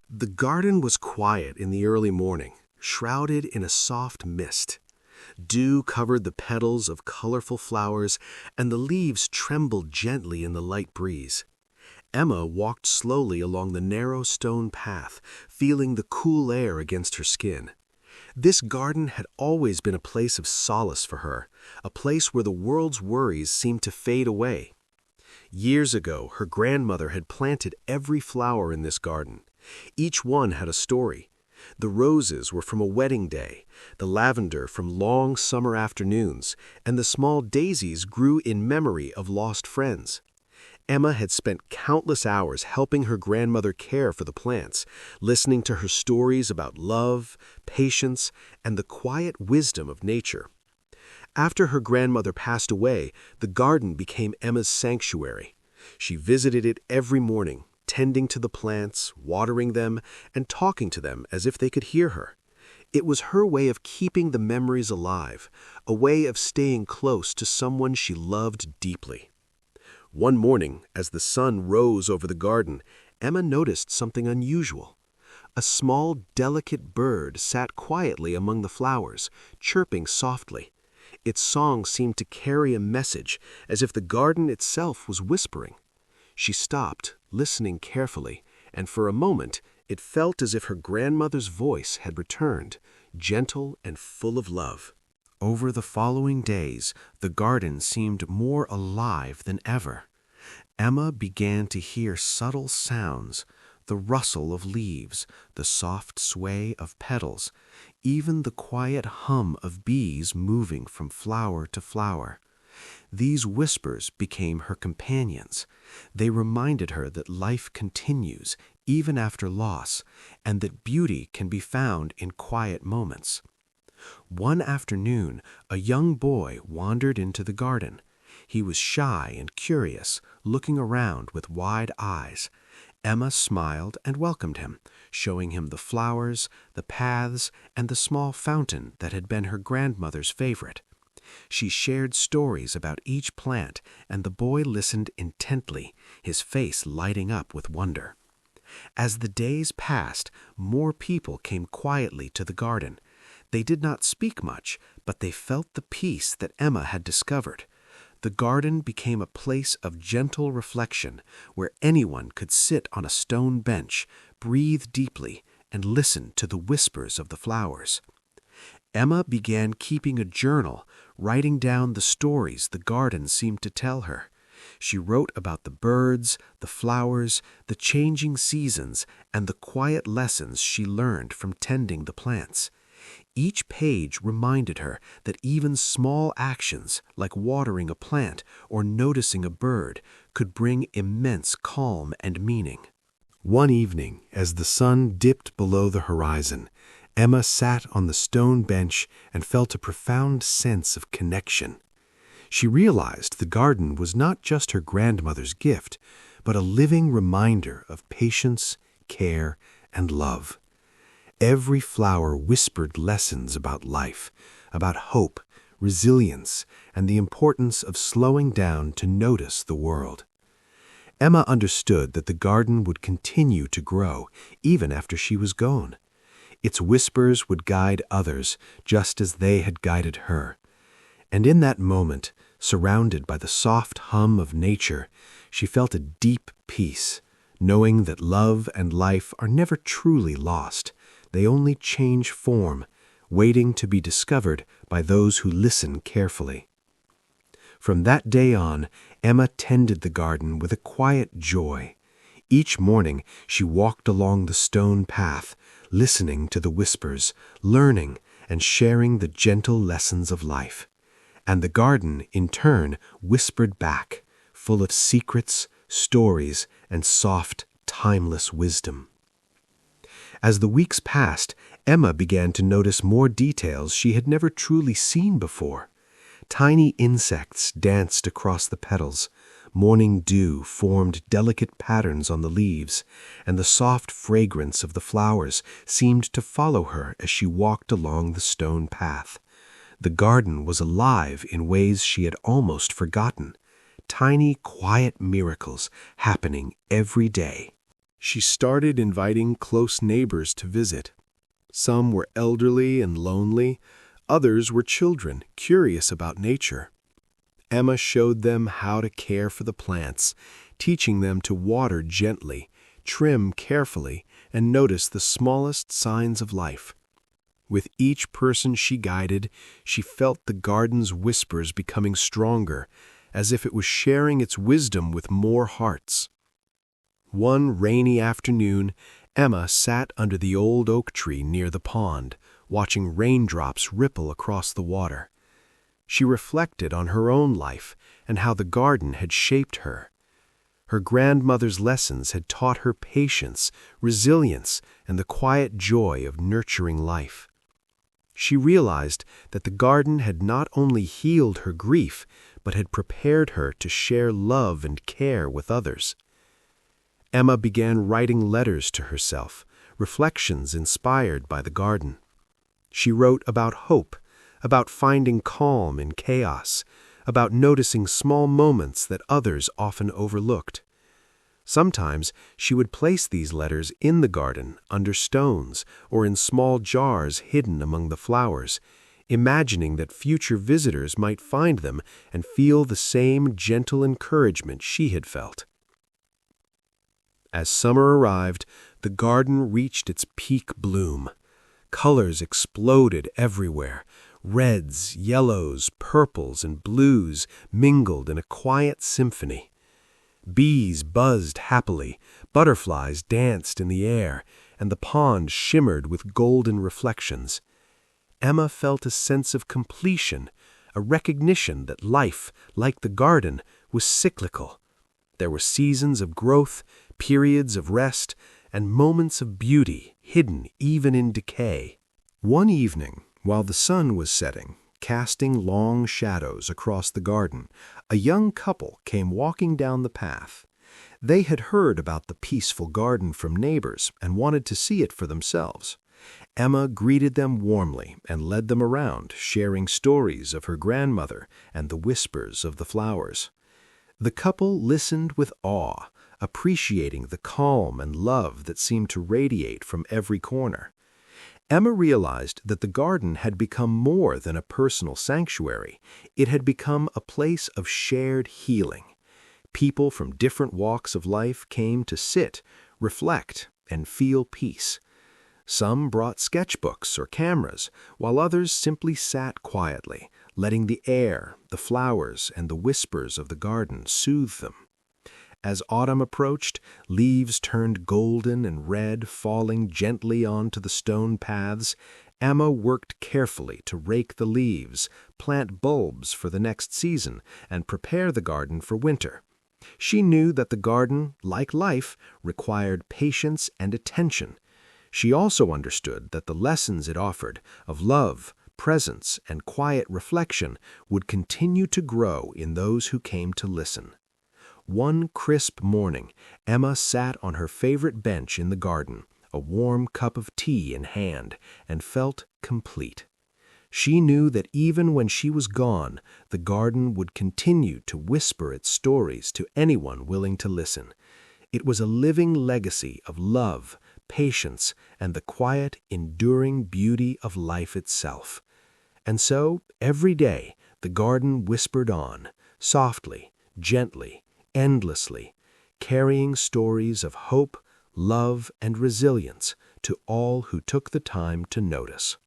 The garden was quiet in the early morning, shrouded in a soft mist. Dew covered the petals of colorful flowers, and the leaves trembled gently in the light breeze. Emma walked slowly along the narrow stone path, feeling the cool air against her skin. This garden had always been a place of solace for her, a place where the world's worries seemed to fade away. Years ago, her grandmother had planted every flower in this garden. Each one had a story. The roses were from a wedding day, the lavender from long summer afternoons, and the small daisies grew in memory of lost friends. Emma had spent countless hours helping her grandmother care for the plants, listening to her stories about love, patience, and the quiet wisdom of nature. After her grandmother passed away, the garden became Emma's sanctuary. She visited it every morning, tending to the plants, watering them, and talking to them as if they could hear her. It was her way of keeping the memories alive, a way of staying close to someone she loved deeply. One morning, as the sun rose over the garden, Emma noticed something unusual. A small, delicate bird sat quietly among the flowers, chirping softly. Its song seemed to carry a message, as if the garden itself was whispering. She stopped, listening carefully, and for a moment it felt as if her grandmother's voice had returned, gentle and full of love. Over the following days, the garden seemed more alive than ever. Emma began to hear subtle sounds, the rustle of leaves, the soft sway of petals, even the quiet hum of bees moving from flower to flower. These whispers became her companions. They reminded her that life continues even after loss, and that beauty can be found in quiet moments. One afternoon, a young boy wandered into the garden. He was shy and curious, looking around with wide eyes. Emma smiled and welcomed him, showing him the flowers, the paths, and the small fountain that had been her grandmother's favorite. She shared stories about each plant, and the boy listened intently, his face lighting up with wonder. As the days passed, more people came quietly to the garden. They did not speak much, but they felt the peace that Emma had discovered. The garden became a place of gentle reflection, where anyone could sit on a stone bench, breathe deeply, and listen to the whispers of the flowers. Emma began keeping a journal, writing down the stories the garden seemed to tell her. She wrote about the birds, the flowers, the changing seasons, and the quiet lessons she learned from tending the plants. Each page reminded her that even small actions, like watering a plant or noticing a bird, could bring immense calm and meaning. One evening, as the sun dipped below the horizon, Emma sat on the stone bench and felt a profound sense of connection. She realized the garden was not just her grandmother's gift, but a living reminder of patience, care, and love. Every flower whispered lessons about life, about hope, resilience, and the importance of slowing down to notice the world. Emma understood that the garden would continue to grow even after she was gone. Its whispers would guide others just as they had guided her. And in that moment, surrounded by the soft hum of nature, she felt a deep peace, knowing that love and life are never truly lost. They only change form, waiting to be discovered by those who listen carefully. From that day on, Emma tended the garden with a quiet joy. Each morning she walked along the stone path, listening to the whispers, learning and sharing the gentle lessons of life. And the garden, in turn, whispered back, full of secrets, stories, and soft, timeless wisdom. As the weeks passed, Emma began to notice more details she had never truly seen before. Tiny insects danced across the petals, morning dew formed delicate patterns on the leaves, and the soft fragrance of the flowers seemed to follow her as she walked along the stone path. The garden was alive in ways she had almost forgotten, tiny, quiet miracles happening every day. She started inviting close neighbors to visit. Some were elderly and lonely, others were children curious about nature. Emma showed them how to care for the plants, teaching them to water gently, trim carefully, and notice the smallest signs of life. With each person she guided, she felt the garden's whispers becoming stronger, as if it was sharing its wisdom with more hearts. One rainy afternoon, Emma sat under the old oak tree near the pond, watching raindrops ripple across the water. She reflected on her own life and how the garden had shaped her. Her grandmother's lessons had taught her patience, resilience, and the quiet joy of nurturing life. She realized that the garden had not only healed her grief, but had prepared her to share love and care with others. Emma began writing letters to herself, reflections inspired by the garden. She wrote about hope, about finding calm in chaos, about noticing small moments that others often overlooked. Sometimes she would place these letters in the garden, under stones, or in small jars hidden among the flowers, imagining that future visitors might find them and feel the same gentle encouragement she had felt. As summer arrived, the garden reached its peak bloom. Colors exploded everywhere. Reds, yellows, purples, and blues mingled in a quiet symphony. Bees buzzed happily, butterflies danced in the air, and the pond shimmered with golden reflections. Emma felt a sense of completion, a recognition that life, like the garden, was cyclical. There were seasons of growth, periods of rest, and moments of beauty hidden even in decay. One evening, while the sun was setting, casting long shadows across the garden, a young couple came walking down the path. They had heard about the peaceful garden from neighbors and wanted to see it for themselves. Emma greeted them warmly and led them around, sharing stories of her grandmother and the whispers of the flowers. The couple listened with awe, appreciating the calm and love that seemed to radiate from every corner. Emma realized that the garden had become more than a personal sanctuary. It had become a place of shared healing. People from different walks of life came to sit, reflect, and feel peace. Some brought sketchbooks or cameras, while others simply sat quietly, letting the air, the flowers, and the whispers of the garden soothe them. As autumn approached, leaves turned golden and red, falling gently onto the stone paths. Emma worked carefully to rake the leaves, plant bulbs for the next season, and prepare the garden for winter. She knew that the garden, like life, required patience and attention. She also understood that the lessons it offered of love, presence, and quiet reflection would continue to grow in those who came to listen. One crisp morning, Emma sat on her favorite bench in the garden, a warm cup of tea in hand, and felt complete. She knew that even when she was gone, the garden would continue to whisper its stories to anyone willing to listen. It was a living legacy of love, patience, and the quiet, enduring beauty of life itself. And so, every day, the garden whispered on, softly, gently, endlessly, carrying stories of hope, love, and resilience to all who took the time to notice.